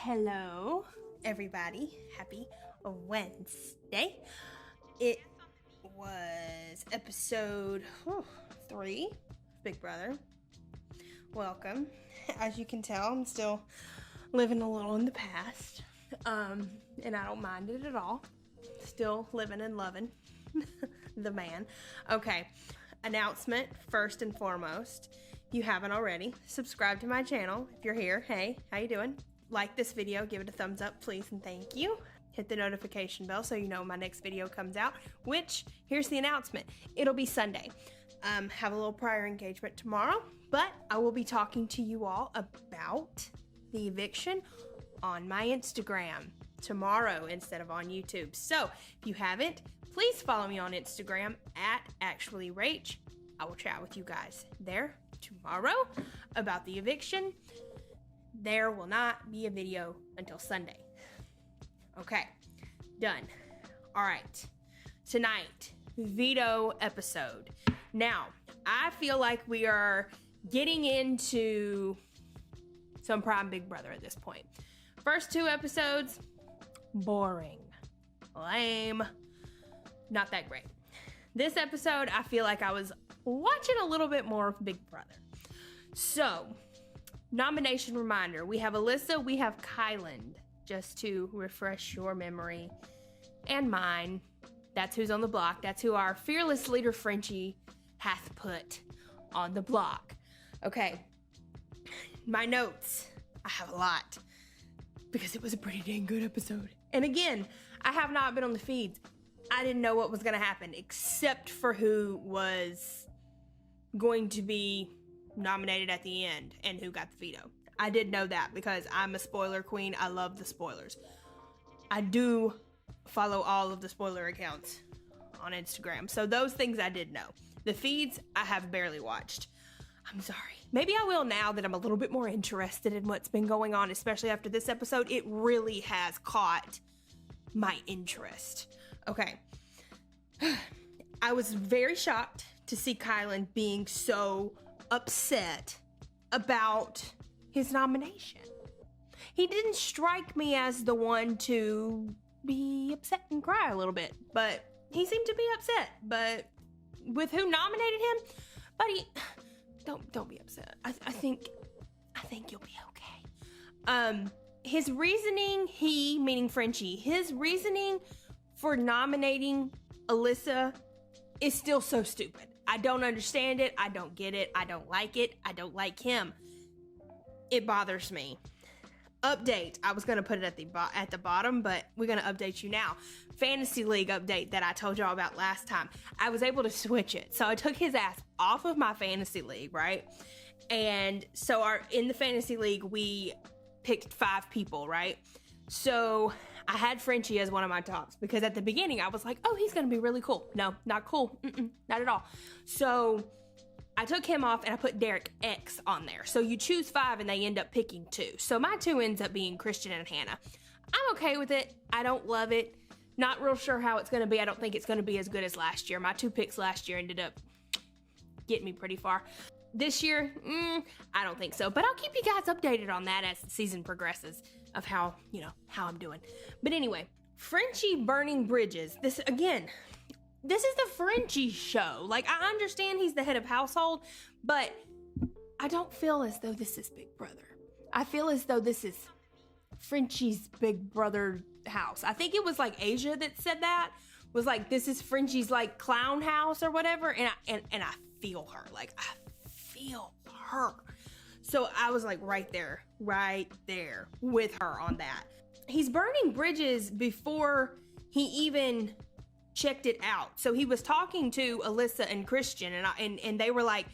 Hello, everybody. Happy Wednesday. It was episode 3, Big Brother. Welcome. As you can tell, I'm still living a little in the past, and I don't mind it at all. Still living and loving the man. Okay, announcement first and foremost. If you haven't already, subscribe to my channel. If you're here, hey, how you doing? Like this video, give it a thumbs up, please, and thank you. Hit the notification bell so you know when my next video comes out, which, here's the announcement, it'll be Sunday. Have a little prior engagement tomorrow, but I will be talking to you all about the eviction on my Instagram tomorrow instead of on YouTube. So, if you haven't, please follow me on Instagram at actuallyrach. I will chat with you guys there tomorrow about the eviction. There will not be a video until Sunday. Okay, done. All right, tonight, veto episode. Now, I feel like we are getting into some prime Big Brother at this point. First 2 episodes, boring, lame, not that great. This episode, I feel like I was watching a little bit more of Big Brother. So, nomination reminder. We have Alyssa, we have Kyland, just to refresh your memory and mine. That's who's on the block. That's who our fearless leader, Frenchie, hath put on the block. Okay, my notes. I have a lot because it was a pretty dang good episode. And again, I have not been on the feeds. I didn't know what was going to happen except for who was going to be nominated at the end and who got the veto. I did know that because I'm a spoiler queen. I love the spoilers. I do follow all of the spoiler accounts on Instagram. So those things I did know. The feeds I have barely watched. I'm sorry. Maybe I will now that I'm a little bit more interested in what's been going on, especially after this episode. It really has caught my interest. Okay. I was very shocked to see Kyland being so upset about his nomination. He didn't strike me as the one to be upset and cry a little bit, but he seemed to be upset. But with who nominated him, buddy, don't be upset. I think you'll be okay. His reasoning, meaning Frenchie, his reasoning for nominating Alyssa is still so stupid. I don't understand it. I don't get it. I don't like it. I don't like him. It bothers me. Update. I was going to put it at the bottom, but we're going to update you now. Fantasy League update that I told y'all about last time. I was able to switch it. So I took his ass off of my Fantasy League, right? And so in the Fantasy League, we picked 5 people, right? So I had Frenchie as one of my tops because at the beginning I was like, oh, he's going to be really cool. No, not cool. Not at all. So I took him off and I put Derek X on there. So you choose 5 and they end up picking 2. So my 2 ends up being Christian and Hannah. I'm okay with it. I don't love it. Not real sure how it's going to be. I don't think it's going to be as good as last year. My 2 picks last year ended up getting me pretty far. This year, I don't think so. But I'll keep you guys updated on that as the season progresses of how I'm doing. But anyway, Frenchie burning bridges. This is the Frenchie show. Like, I understand he's the head of household, but I don't feel as though this is Big Brother. I feel as though this is Frenchie's Big Brother house. I think it was like Asia that said that. Was like, this is Frenchie's like clown house or whatever. And I feel her. Like, I feel her. So I was like right there with her on that. He's burning bridges before he even checked it out. So he was talking to Alyssa and Christian and they were like,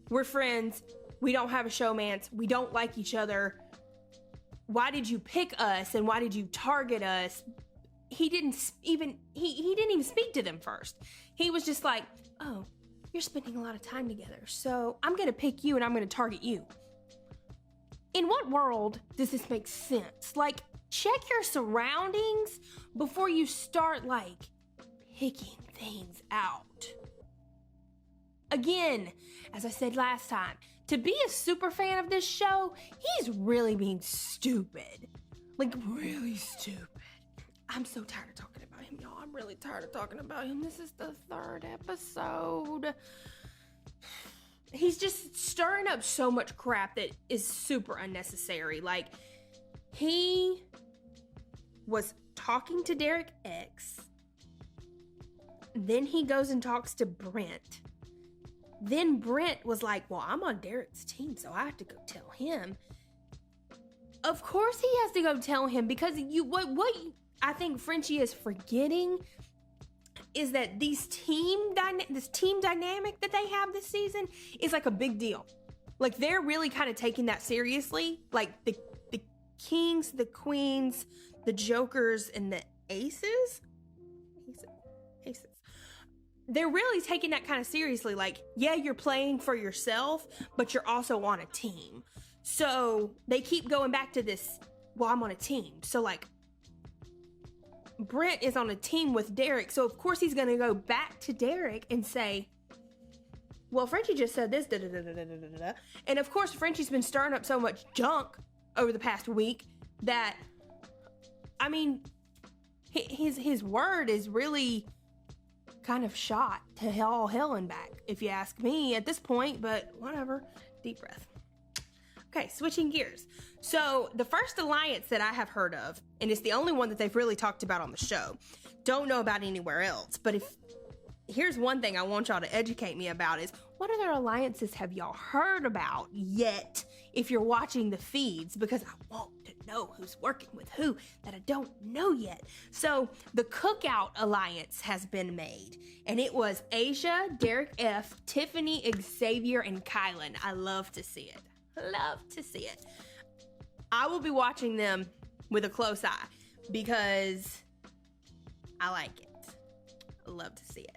we're friends. We don't have a showmance. We don't like each other. Why did you pick us? And why did you target us? He didn't even speak to them first. He was just like, oh, you're spending a lot of time together. So I'm going to pick you and I'm going to target you. In what world does this make sense? Like, check your surroundings before you start, like, picking things out. Again, as I said last time, to be a super fan of this show, he's really being stupid. Like, really stupid. I'm so tired of talking about him, y'all. I'm really tired of talking about him. This is the 3rd episode. He's just stirring up so much crap that is super unnecessary. Like, he was talking to Derek X. Then he goes and talks to Brent. Then Brent was like, well, I'm on Derek's team, so I have to go tell him. Of course he has to go tell him, because what I think Frenchie is forgetting is that this team dynamic that they have this season is like a big deal. Like, they're really kind of taking that seriously. Like, the kings, the queens, the jokers, and the aces. They're really taking that kind of seriously. Like, yeah, you're playing for yourself, but you're also on a team. So they keep going back to this, well, I'm on a team. So, like, Brent is on a team with Derek. So, of course, he's going to go back to Derek and say, well, Frenchie just said this, da-da-da-da-da-da-da. And, of course, Frenchie's been stirring up so much junk over the past week that, I mean, his word is really kind of shot to hell and back, if you ask me at this point, but whatever. Deep breath. Okay, switching gears. So the first alliance that I have heard of, and it's the only one that they've really talked about on the show, don't know about anywhere else, but here's one thing I want y'all to educate me about is, what other alliances have y'all heard about yet if you're watching the feeds? Because I want to know who's working with who that I don't know yet. So the Cookout Alliance has been made, and it was Asia, Derek F, Tiffany, Xavier, and Kylan. I love to see it. Love to see it. I will be watching them with a close eye because I like it. I love to see it.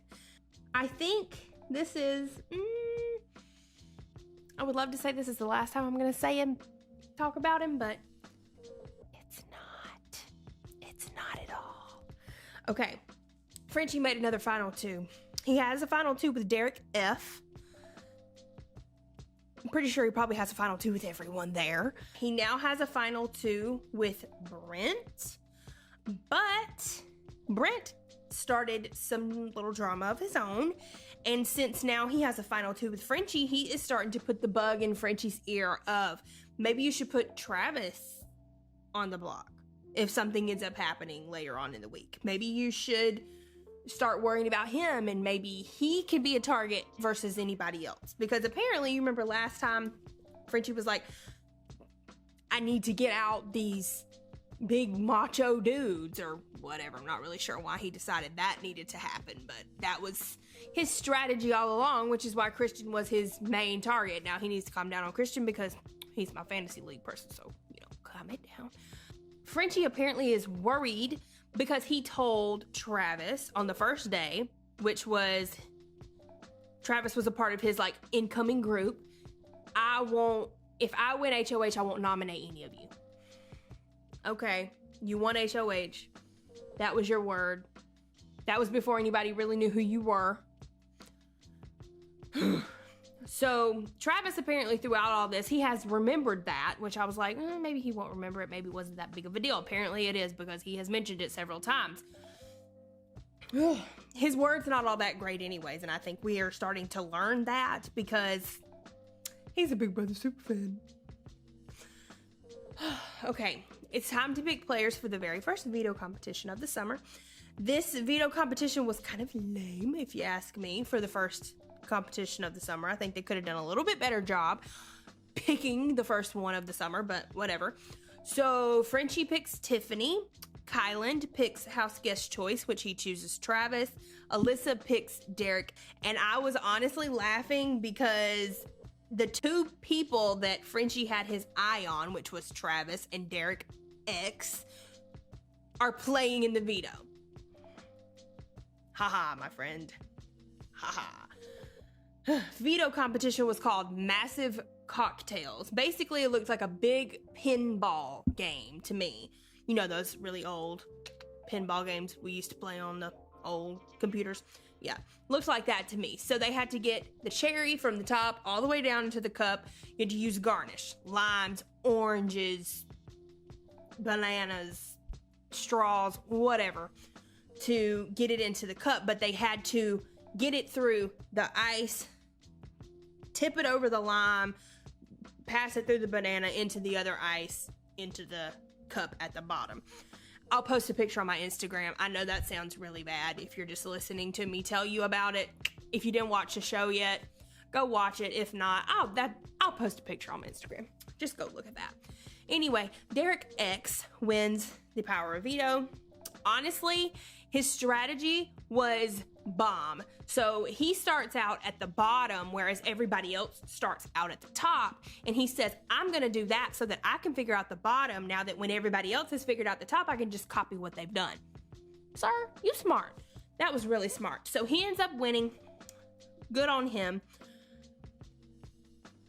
I think this is, I would love to say this is the last time I'm going to say him, talk about him, but it's not. It's not at all. Okay. Frenchie made another final 2. He has a final 2 with Derek F. I'm pretty sure he probably has a final 2 with everyone there. He now has a final 2 with Brent, but Brent started some little drama of his own, and since now he has a final 2 with Frenchie, he is starting to put the bug in Frenchie's ear of, maybe you should put Travis on the block if something ends up happening later on in the week. Maybe you should start worrying about him, and maybe he could be a target versus anybody else. Because apparently, you remember last time Frenchie was like, I need to get out these big macho dudes or whatever. I'm not really sure why he decided that needed to happen, but that was his strategy all along, which is why Christian was his main target. Now he needs to calm down on Christian because he's my fantasy league person, so, calm it down. Frenchie apparently is worried because he told Travis on the first day, which was, Travis was a part of his, incoming group, if I win HOH, I won't nominate any of you. Okay, you won HOH. That was your word. That was before anybody really knew who you were. So Travis apparently throughout all this, he has remembered that, which I was like, maybe he won't remember it. Maybe it wasn't that big of a deal. Apparently it is, because he has mentioned it several times. His word's not all that great anyways, and I think we are starting to learn that because he's a Big Brother super fan. Okay, it's time to pick players for the very first veto competition of the summer. This veto competition was kind of lame, if you ask me, for the first competition of the summer. I think they could have done a little bit better job picking the first one of the summer, but whatever. So Frenchie picks Tiffany. Kylan picks house guest choice, which he chooses Travis. Alyssa picks Derek. And I was honestly laughing because the 2 people that Frenchie had his eye on, which was Travis and Derek X, are playing in the veto. Haha, my friend. Haha. Veto competition was called Massive Cocktails. Basically, it looked like a big pinball game to me. You know, those really old pinball games we used to play on the old computers. Yeah, looks like that to me. So they had to get the cherry from the top all the way down into the cup. You had to use garnish, limes, oranges, bananas, straws, whatever, to get it into the cup, but they had to get it through the ice, tip it over the lime, pass it through the banana into the other ice, into the cup at the bottom. I'll post a picture on my Instagram. I know that sounds really bad if you're just listening to me tell you about it. If you didn't watch the show yet, go watch it. If not, I'll post a picture on my Instagram. Just go look at that. Anyway, Derek X wins the Power of Veto. Honestly, his strategy was bomb. So he starts out at the bottom, whereas everybody else starts out at the top. And he says, I'm going to do that so that I can figure out the bottom. Now that when everybody else has figured out the top, I can just copy what they've done. Sir, you smart. That was really smart. So he ends up winning. Good on him.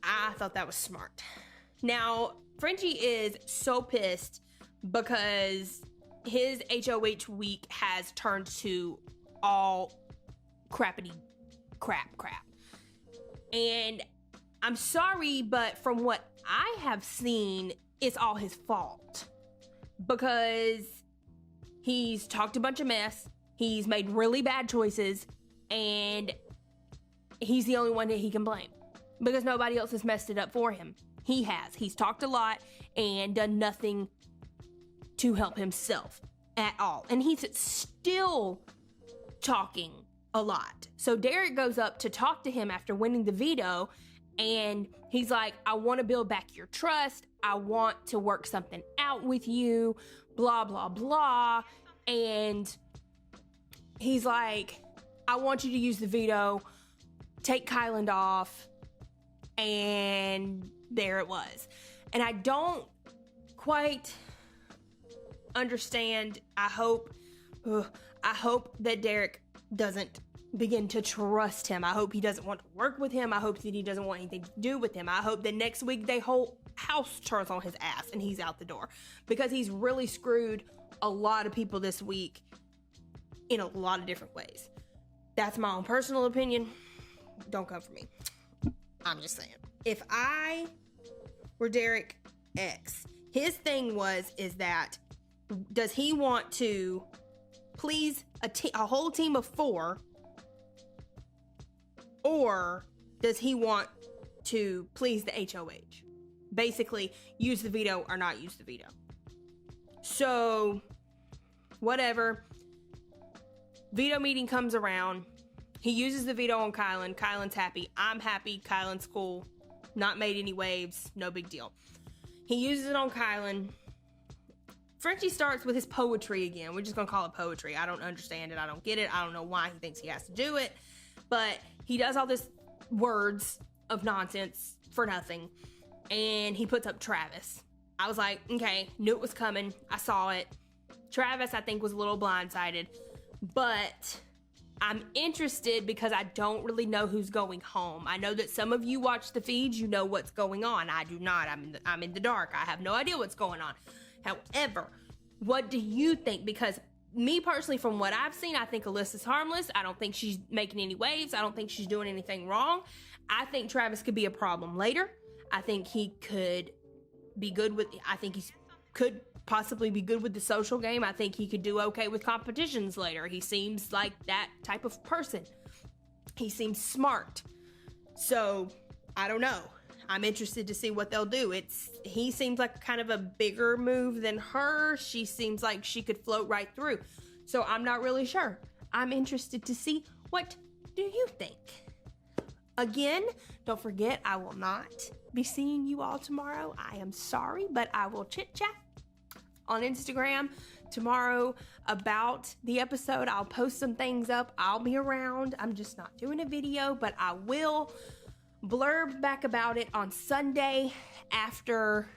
I thought that was smart. Now, Frenchie is so pissed because his HOH week has turned to all crappity crap. And I'm sorry, but from what I have seen, it's all his fault. Because he's talked a bunch of mess, he's made really bad choices, and he's the only one that he can blame. Because nobody else has messed it up for him. He has. He's talked a lot and done nothing to help himself at all. And he's still talking a lot. So Derek goes up to talk to him after winning the veto, and he's like, I want to build back your trust. I want to work something out with you, blah, blah, blah. And he's like, I want you to use the veto, take Kyland off. And there it was. And I don't quite understand. I hope that Derek doesn't begin to trust him. I hope he doesn't want to work with him. I hope that he doesn't want anything to do with him. I hope that next week the whole house turns on his ass and he's out the door, because he's really screwed a lot of people this week in a lot of different ways. That's my own personal opinion. Don't come for me. I'm just saying. If I were Derek X, his thing is that, does he want to please a whole team of 4, or does he want to please the HOH? Basically, use the veto or not use the veto. So, whatever. Veto meeting comes around. He uses the veto on Kyland. Kyland's happy. I'm happy. Kyland's cool. Not made any waves. No big deal. He uses it on Kyland. Frenchie starts with his poetry again. We're just going to call it poetry. I don't understand it. I don't get it. I don't know why he thinks he has to do it. But he does all this words of nonsense for nothing. And he puts up Travis. I was like, okay, knew it was coming. I saw it. Travis, I think, was a little blindsided. But I'm interested because I don't really know who's going home. I know that some of you watch the feeds, you know what's going on. I do not. I'm in the dark. I have no idea what's going on. However, what do you think? Because me personally, from what I've seen, I think Alyssa's harmless. I don't think she's making any waves. I don't think she's doing anything wrong. I think Travis could be a problem later. I think he could be good with, I think he could possibly be good with the social game. I think he could do okay with competitions later. He seems like that type of person. He seems smart. So, I don't know. I'm interested to see what they'll do. He seems like kind of a bigger move than her. She seems like she could float right through. So I'm not really sure. I'm interested to see, what do you think? Again, don't forget, I will not be seeing you all tomorrow. I am sorry, but I will chit chat on Instagram tomorrow about the episode. I'll post some things up. I'll be around. I'm just not doing a video, but I will blurb back about it on Sunday after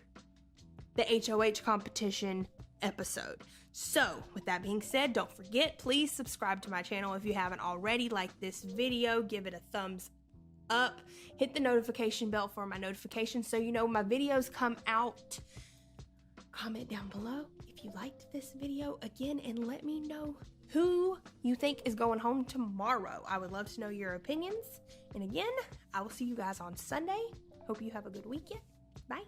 the HOH competition episode. So, with that being said, don't forget, please subscribe to my channel if you haven't already. Like this video, give it a thumbs up, hit the notification bell for my notifications so you know my videos come out. Comment down below if you liked this video again, and let me know who you think is going home tomorrow. I would love to know your opinions. And again, I will see you guys on Sunday. Hope you have a good weekend. Bye.